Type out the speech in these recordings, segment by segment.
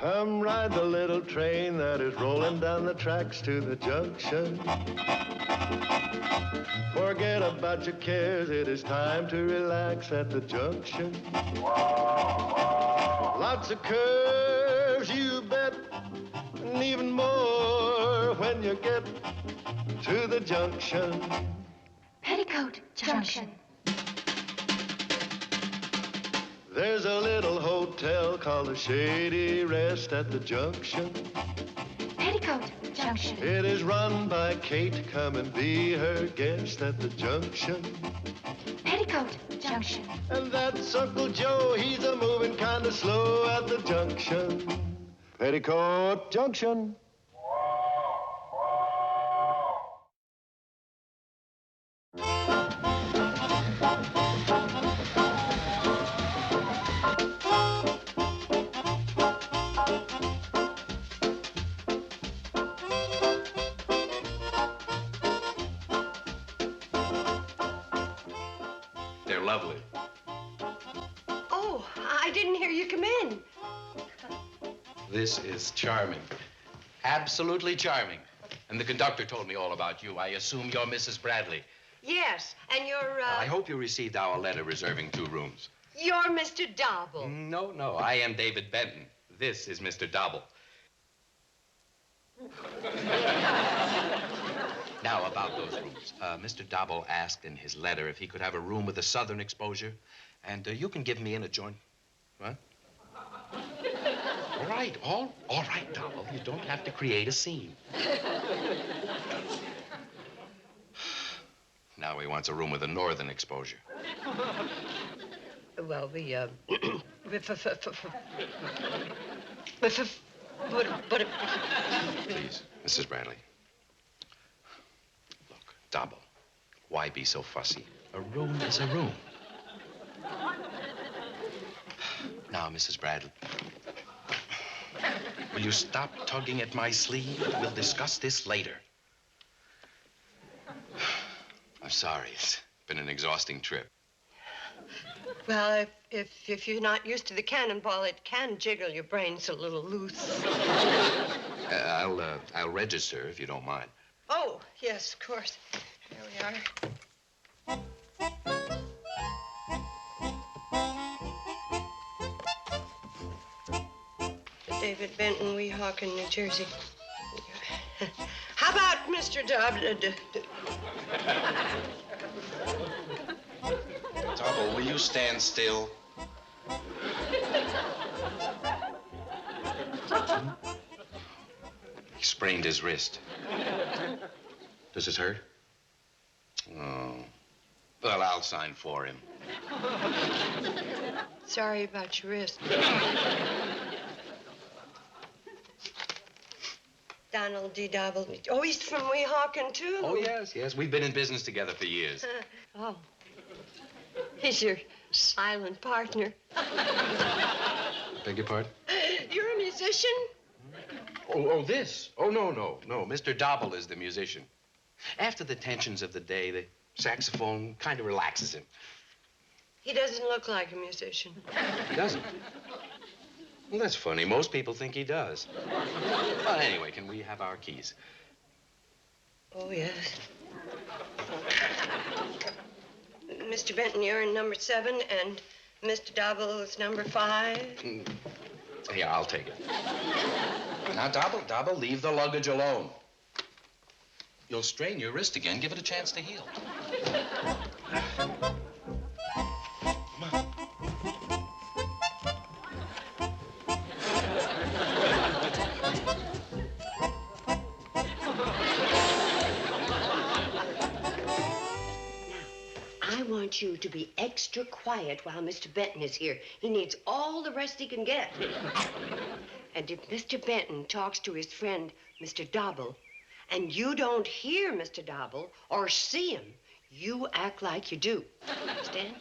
Come ride the little train that is rolling down the tracks to the junction. Forget about your cares, it is time to relax at the junction. Lots of curves, you bet, and even more when you get to the junction. Petticoat Junction. There's a little hotel called the Shady Rest at the junction. Petticoat Junction. It is run by Kate. Come and be her guest at the junction. Petticoat Junction. And that's Uncle Joe. He's a moving kind of slow at the junction. Petticoat Junction. They're lovely. Oh, I didn't hear you come in. This is charming. Absolutely charming. And the conductor told me all about you. I assume you're Mrs. Bradley. Yes, and you're, I hope you received our letter reserving 2 rooms. You're Mr. Dobble. No. I am David Benton. This is Mr. Dobble. Now, about those rooms. Mr. Dobble asked in his letter if he could have a room with a southern exposure. And you can give me in a joint. What? All right, Dobble. You don't have to create a scene. Now he wants a room with a northern exposure. Well, Please, Mrs. Bradley. Look, Dobble, why be so fussy? A room is a room. Now, Mrs. Bradley, will you stop tugging at my sleeve? We'll discuss this later. I'm sorry. It's been an exhausting trip. well, if you're not used to the cannonball, it can jiggle your brains a little loose. I'll register if you don't mind. Oh, yes, of course. There we are. David Benton, Weehawken, New Jersey. How about Mr. Dobble? Dobble, will you stand still? He sprained his wrist. Does it hurt? Oh. Well, I'll sign for him. Sorry about your wrist. Donald D. Dobble. Oh, he's from Weehawken, too. Oh, yes. We've been in business together for years. Oh. He's your silent partner. Beg your pardon? You're a musician? Oh, this? Oh, no. Mr. Dobble is the musician. After the tensions of the day, the saxophone kind of relaxes him. He doesn't look like a musician. He doesn't? Well, that's funny. Most people think he does. Well, anyway, can we have our keys? Oh, yes. Mr. Benton, you're in number 7, and Mr. Dobble is number 5. Here, I'll take it. Now, Dobble, leave the luggage alone. You'll strain your wrist again. Give it a chance to heal. Come on. I want you to be extra quiet while Mr. Benton is here. He needs all the rest he can get. And if Mr. Benton talks to his friend, Mr. Dobble, and you don't hear Mr. Dobble or see him, you act like you do. Understand?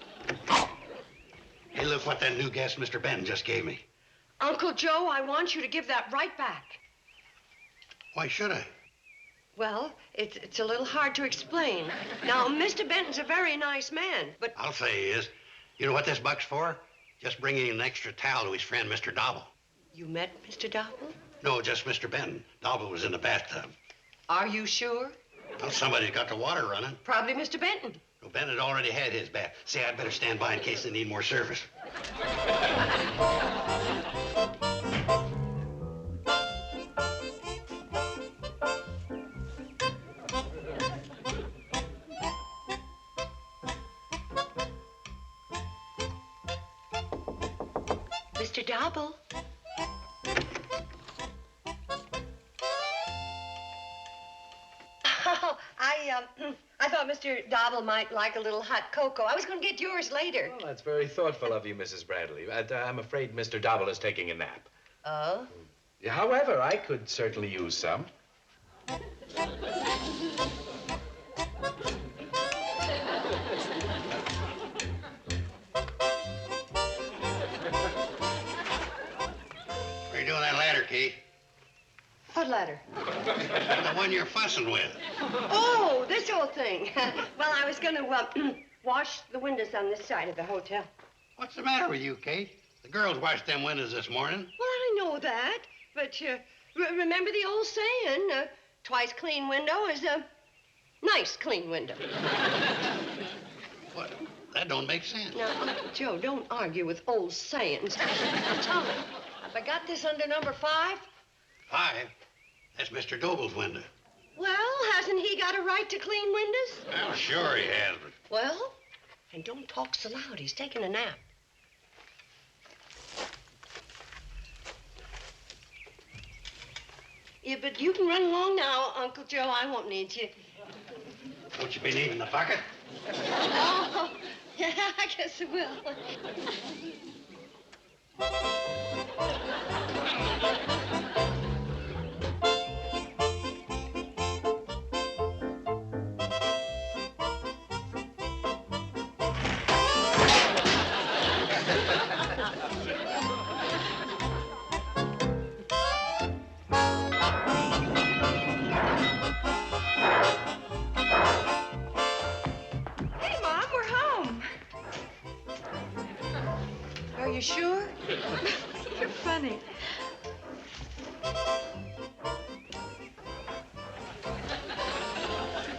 Hey, look what that new guest Mr. Benton just gave me. Uncle Joe, I want you to give that right back. Why should I? Well, it's a little hard to explain. Now, Mr. Benton's a very nice man, but... I'll say he is. You know what this buck's for? Just bringing an extra towel to his friend, Mr. Dobble. You met Mr. Dobble? No, just Mr. Benton. Dobble was in the bathtub. Are you sure? Well, somebody's got the water running. Probably Mr. Benton. Well, Benton already had his bath. Say, I'd better stand by in case they need more service. Mr. Dobble. Oh, I thought Mr. Dobble might like a little hot cocoa. I was going to get yours later. Well, that's very thoughtful of you, Mrs. Bradley. But I'm afraid Mr. Dobble is taking a nap. Oh? However, I could certainly use some. Where you doing that ladder, Kaye? What ladder? The one you're fussing with. Oh, this old thing. Well, I was going to wash the windows on this side of the hotel. What's the matter with you, Kate? The girls washed them windows this morning. Well, I know that, but remember the old saying, twice clean window is a nice clean window. What? That don't make sense. Now, Uncle Joe, don't argue with old sayings. Now, tell me, have I got this under number 5? 5? That's Mr. Dobble's window. Well, hasn't he got a right to clean windows? Well, sure he has, but... Well, and don't talk so loud. He's taking a nap. Yeah, but you can run along now, Uncle Joe. I won't need you. Won't you be needing the bucket? Oh, yeah, I guess it will. You sure? You're funny.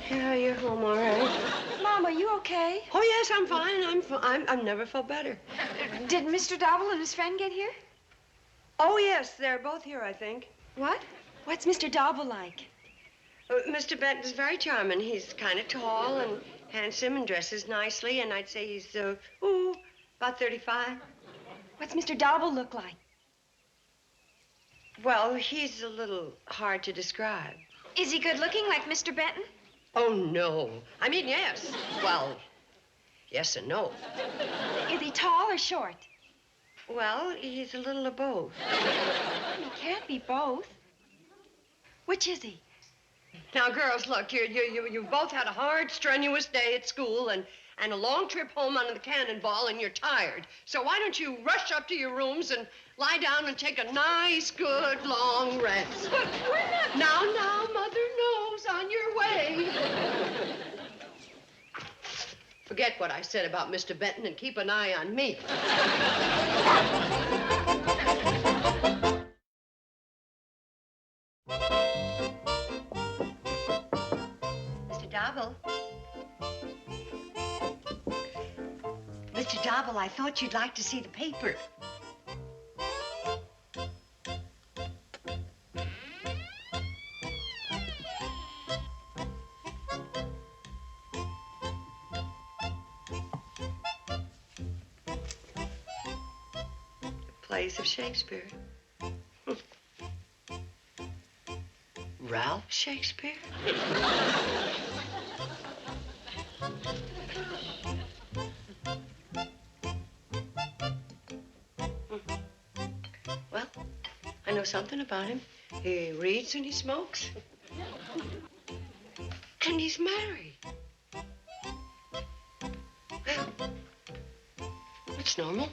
Yeah, you're home all right. Mom, are you okay? Oh, yes, I'm fine. I've never felt better. Did Mr. Dobble and his friend get here? Oh, yes, they're both here, I think. What? What's Mr. Dobble like? Mr. Benton's very charming. He's kind of tall and handsome and dresses nicely, and I'd say he's, about 35. What's Mr. Dobble look like? Well, he's a little hard to describe. Is he good looking like Mr. Benton? Oh, no. I mean, yes. Well, yes and no. Is he tall or short? Well, he's a little of both. He can't be both. Which is he? Now, girls, look, you both had a hard, strenuous day at school and a long trip home on the Cannonball, and you're tired. So why don't you rush up to your rooms and lie down and take a nice, good, long rest? But we're not... Now, Mother knows, on your way. Forget what I said about Mr. Benton and keep an eye on me. Mr. Dobble. Mr. Dobble, I thought you'd like to see the paper. The plays of Shakespeare. Ralph Shakespeare? Well, I know something about him. He reads and he smokes. And he's married. Well, it's normal.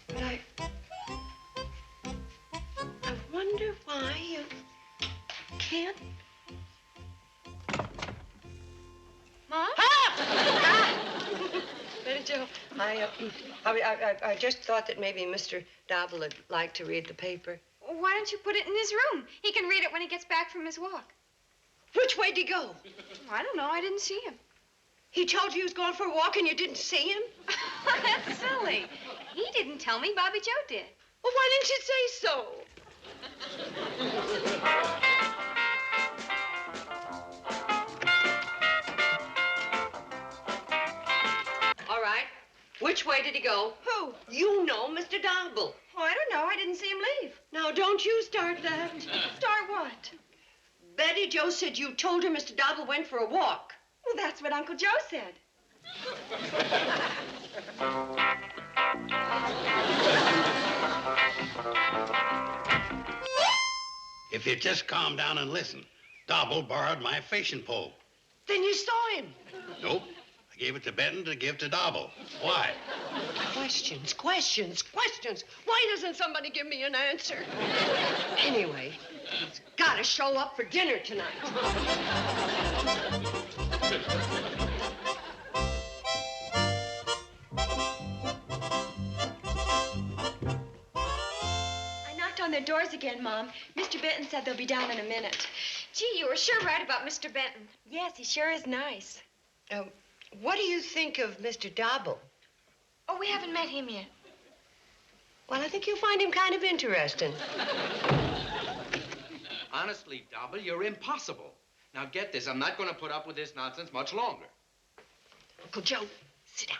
But I wonder why you can't... Mom? Ah! Billie Jo, I just thought that maybe Mr. Dobble would like to read the paper. Why don't you put it in his room? He can read it when he gets back from his walk. Which way'd he go? I don't know. I didn't see him. He told you he was going for a walk and you didn't see him? That's silly. He didn't tell me. Bobbie Jo did. Well, why didn't you say so? All right. Which way did he go? Who? You know, Mr. Dobble. Oh, I don't know. I didn't see him leave. Now, don't you start that. Start what? Betty Jo said you told her Mr. Dobble went for a walk. Well, that's what Uncle Joe said. If you just calm down and listen, Dobble borrowed my fishing pole. Then you saw him. Nope. I gave it to Benton to give to Dobble. Why? Questions. Why doesn't somebody give me an answer? Anyway, he's got to show up for dinner tonight. I knocked on their doors again, Mom. Mr. Benton said they'll be down in a minute. Gee, you were sure right about Mr. Benton. Yes, he sure is nice. What do you think of Mr. Dobble? Oh, we haven't met him yet. Well, I think you'll find him kind of interesting. Honestly, Dobble, you're impossible. Now get this, I'm not going to put up with this nonsense much longer. Uncle Joe, sit down.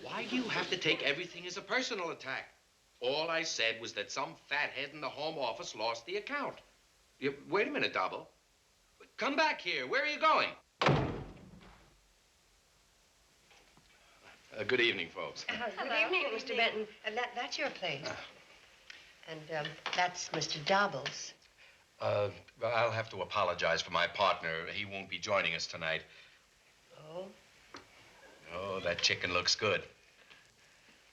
Why do you have to take everything as a personal attack? All I said was that some fathead in the home office lost the account. Wait a minute, Dobble. Come back here. Where are you going? Good evening, folks. Good evening, Mr. Benton. That's your place. And that's Mr. Dobble's. I'll have to apologize for my partner. He won't be joining us tonight. Oh? Oh, that chicken looks good.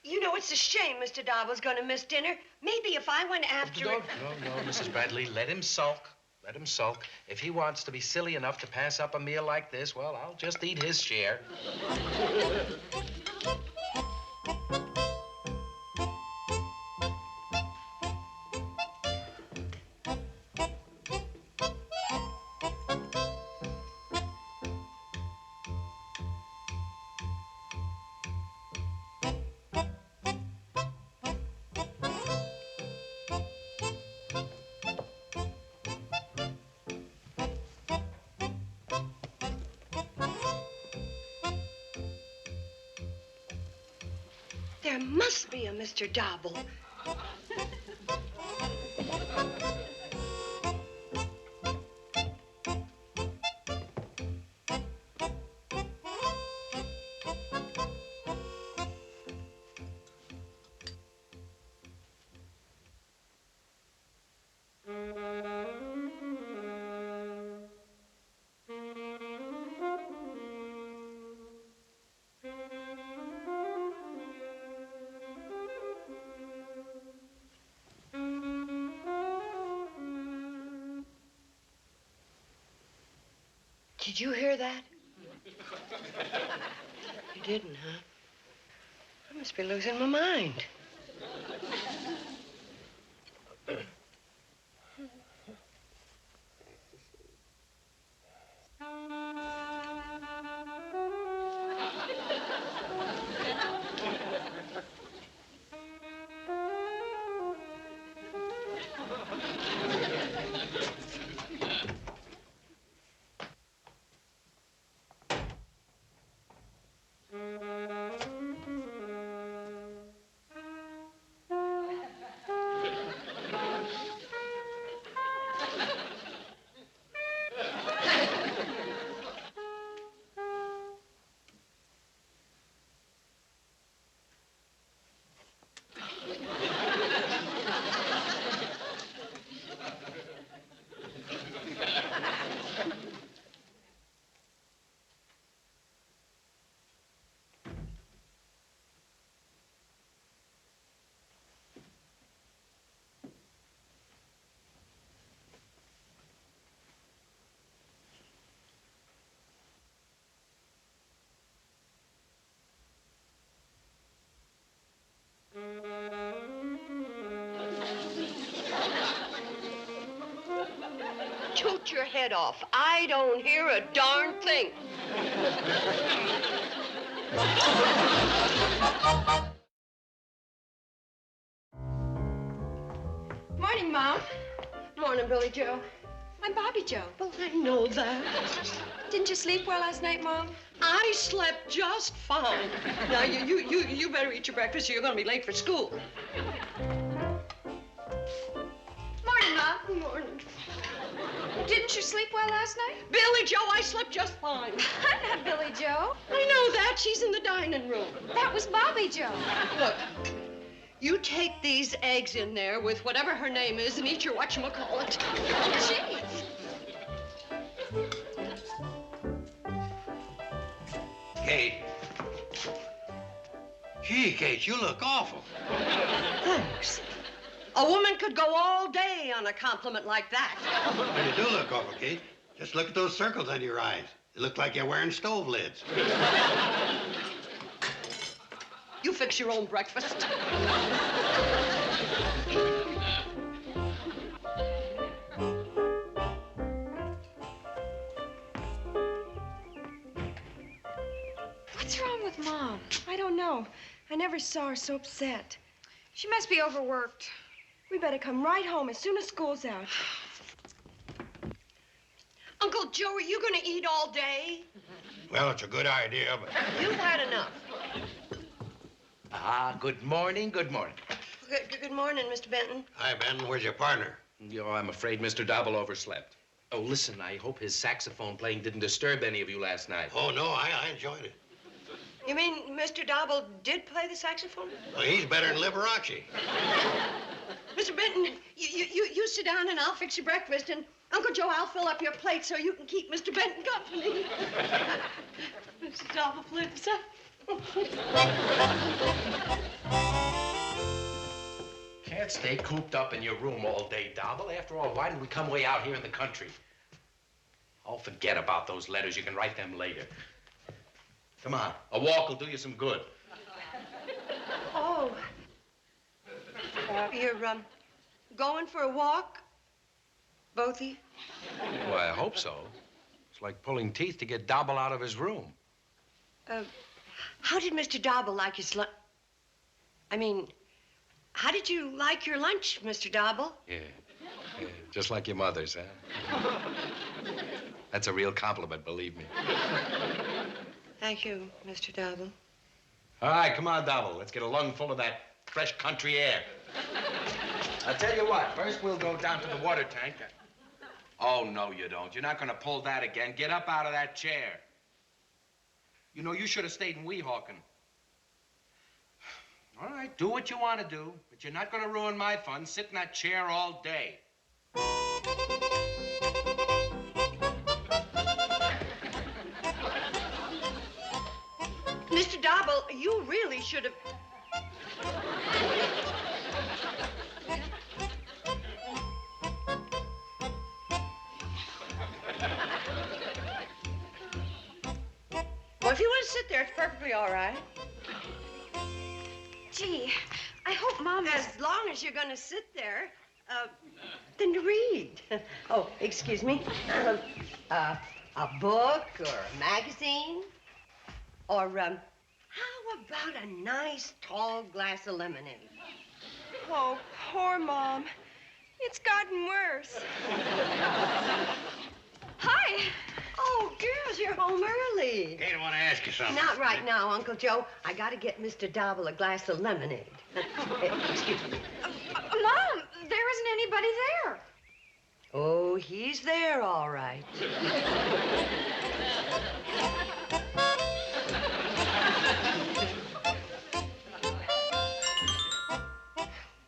You know, it's a shame Mr. Dobble's going to miss dinner. Maybe if I went after it... No, Mrs. Bradley. Let him sulk. Let him sulk. If he wants to be silly enough to pass up a meal like this, well, I'll just eat his share. There must be a Mr. Dobble. Did you hear that? You didn't, huh? I must be losing my mind. toot your head off. I don't hear a darn thing. Morning, Mom. Morning, Billie Jo. I'm Bobbie Jo. Oh, I know that. Didn't you sleep well last night, Mom? I slept just fine. Now, you better eat your breakfast or you're going to be late for school. Morning, Mom. Morning. Didn't you sleep well last night? Billie Jo, I slept just fine. I'm not Billie Jo. I know that. She's in the dining room. That was Bobbie Jo. Look, you take these eggs in there with whatever her name is and eat your whatchamacallit. Jeez. Kate. Gee, Kate, you look awful. Thanks. A woman could go all day on a compliment like that. Well, you do look awful, Kate. Just look at those circles under your eyes. They look like you're wearing stove lids. You fix your own breakfast. What's wrong with Mom? I don't know. I never saw her so upset. She must be overworked. We better come right home as soon as school's out. Uncle Joe, are you going to eat all day? Well, it's a good idea, but... You've had enough. Good morning, good morning. Good morning, Mr. Benton. Hi, Ben. Where's your partner? I'm afraid Mr. Dobble overslept. Oh, listen, I hope his saxophone playing didn't disturb any of you last night. Oh, no, I enjoyed it. You mean Mr. Dobble did play the saxophone? Well, he's better than Liberace. Mr. Benton, you sit down and I'll fix your breakfast, and Uncle Joe, I'll fill up your plate so you can keep Mr. Benton company. Mr. Dobble played the saxophone. Can't stay cooped up in your room all day, Dobble. After all, why did we come way out here in the country? Oh, forget about those letters. You can write them later. Come on, a walk will do you some good. Oh. You're, going for a walk? Both of you? Well, I hope so. It's like pulling teeth to get Dobble out of his room. How did Mr. Dobble like his lunch? I mean, how did you like your lunch, Mr. Dobble? Yeah, just like your mother's, huh? That's a real compliment, believe me. Thank you, Mr. Dobble. All right, come on, Dobble. Let's get a lung full of that fresh country air. I'll tell you what, first we'll go down to the water tank. Oh, no, you don't. You're not going to pull that again. Get up out of that chair. You know, you should have stayed in Weehawken. All right, do what you want to do, but you're not going to ruin my fun. Sit in that chair all day. Mr. Dobble, you really should have... Well, if you want to sit there, it's perfectly all right. Gee, I hope Mom As long as you're going to sit there, then read. Oh, excuse me. A book or a magazine? Or, how about a nice, tall glass of lemonade? Oh, poor Mom. It's gotten worse. Hi. Oh, girls, you're home early. Kate, I want to ask you something. Not right now, Uncle Joe. I got to get Mr. Dobble a glass of lemonade. Excuse me. Mom, there isn't anybody there. Oh, he's there, all right.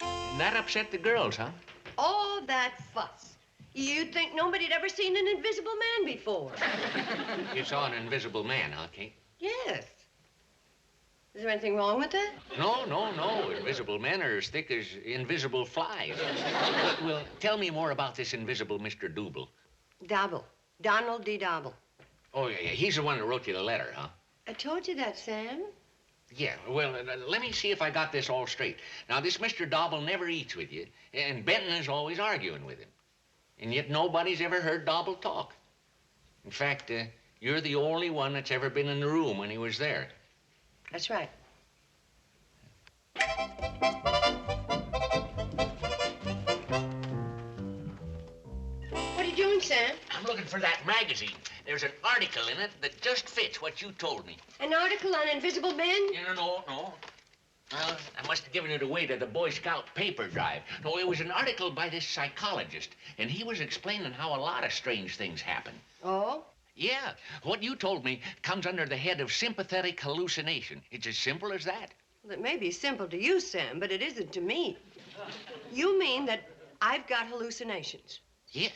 And that upset the girls, huh? All that fuss. You'd think nobody'd ever seen an invisible man before. You saw an invisible man, huh, Kate? Yes. Is there anything wrong with that? No. Invisible men are as thick as invisible flies. Well, tell me more about this invisible Mr. Dobble. Dobble. Donald D. Dobble. Oh, yeah. He's the one that wrote you the letter, huh? I told you that, Sam. Yeah, well, let me see if I got this all straight. Now, this Mr. Dobble never eats with you, and Benton is always arguing with him. And yet nobody's ever heard Dobble talk. In fact, you're the only one that's ever been in the room when he was there. That's right. What are you doing, Sam? I'm looking for that magazine. There's an article in it that just fits what you told me. An article on invisible men? No. Well, I must have given it away to the Boy Scout paper drive. No, it was an article by this psychologist, and he was explaining how a lot of strange things happen. Oh? Yeah, what you told me comes under the head of sympathetic hallucination. It's as simple as that. Well, it may be simple to you, Sam, but it isn't to me. You mean that I've got hallucinations? Yeah.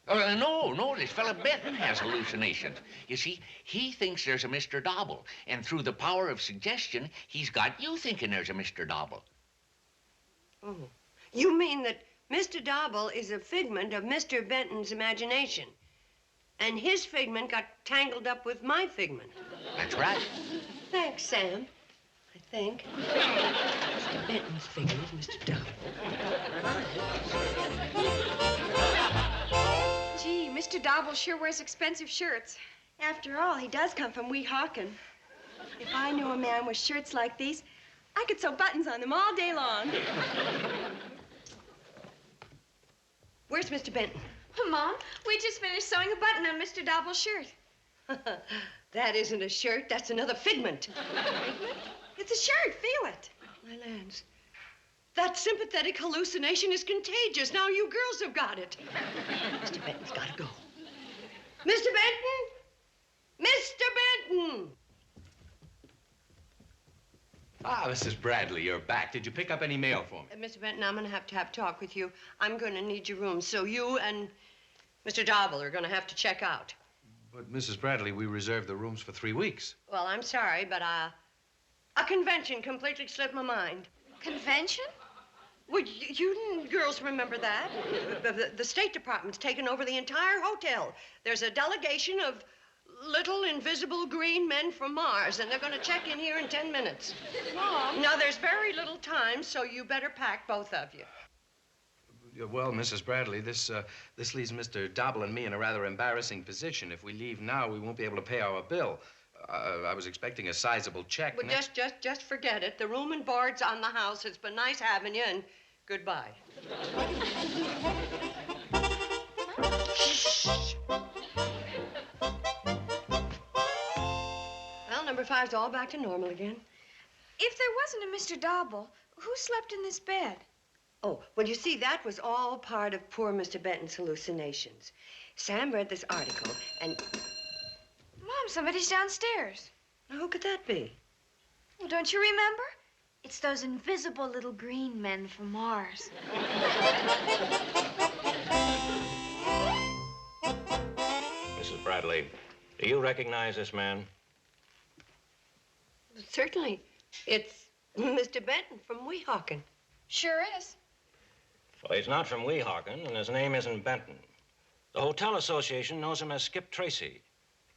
No, this fella Benton has hallucinations. You see, he thinks there's a Mr. Dobble, and through the power of suggestion, he's got you thinking there's a Mr. Dobble. Oh. You mean that Mr. Dobble is a figment of Mr. Benton's imagination, and his figment got tangled up with my figment? That's right. Thanks, Sam. I think. Mr. Benton's figment, Mr. Dobble. Gee, Mr. Dobble sure wears expensive shirts. After all, he does come from Weehawken. If I knew a man with shirts like these, I could sew buttons on them all day long. Where's Mr. Benton? Mom, we just finished sewing a button on Mr. Dobble's shirt. That isn't a shirt. That's another figment. Figment? It's a shirt. Feel it. My lands. That sympathetic hallucination is contagious. Now you girls have got it. Mr. Benton's got to go. Mr. Benton! Mr. Benton! Ah, Mrs. Bradley, you're back. Did you pick up any mail for me? Mr. Benton, I'm going to have talk with you. I'm going to need your room, so you and Mr. Dobble are going to have to check out. But, Mrs. Bradley, we reserved the rooms for 3 weeks. Well, I'm sorry, but a convention completely slipped my mind. Convention? Well, you girls remember that? The State Department's taken over the entire hotel. There's a delegation of little invisible green men from Mars, and they're going to check in here in 10 minutes. Mom. Now, there's very little time, so you better pack, both of you. Well, Mrs. Bradley, this leaves Mr. Dobble and me in a rather embarrassing position. If we leave now, we won't be able to pay our bill. I was expecting a sizable check. Well, just forget it. The room and board's on the house. It's been nice having you, and goodbye. Well, number 5's all back to normal again. If there wasn't a Mr. Dobble, who slept in this bed? Oh, well, you see, that was all part of poor Mr. Benton's hallucinations. Sam read this article, and... Mom, somebody's downstairs. Now, who could that be? Well, don't you remember? It's those invisible little green men from Mars. Mrs. Bradley, do you recognize this man? Certainly. It's Mr. Benton from Weehawken. Sure is. Well, he's not from Weehawken, and his name isn't Benton. The Hotel Association knows him as Skip Tracy.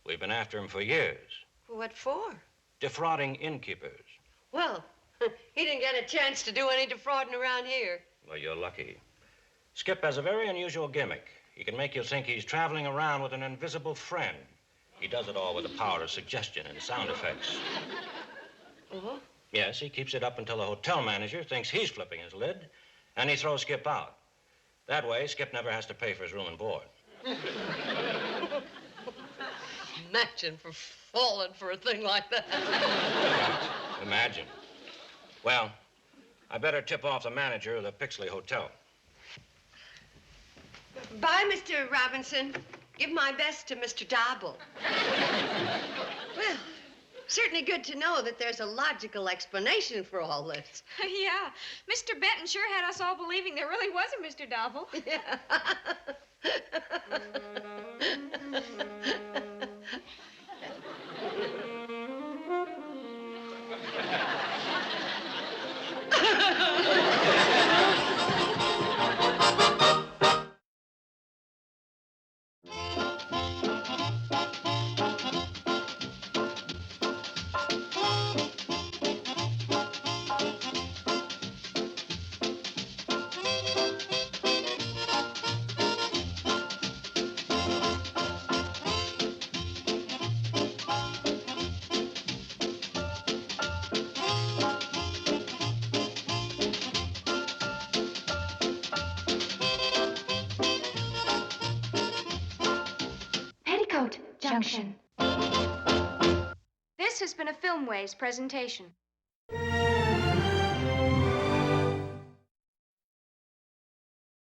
We've been after him for years. What for? Defrauding innkeepers. Well, he didn't get a chance to do any defrauding around here. Well, you're lucky. Skip has a very unusual gimmick. He can make you think he's traveling around with an invisible friend. He does it all with the power of suggestion and sound effects. Uh-huh. Yes, he keeps it up until the hotel manager thinks he's flipping his lid, and he throws Skip out. That way, Skip never has to pay for his room and board. Imagine for falling for a thing like that. Imagine. Well, I better tip off the manager of the Pixley Hotel. Bye, Mr. Robinson. Give my best to Mr. Dobble. Well, certainly good to know that there's a logical explanation for all this. Yeah, Mr. Benton sure had us all believing there really was a Mr. Dobble. Yeah. Junction. This has been a Filmways presentation.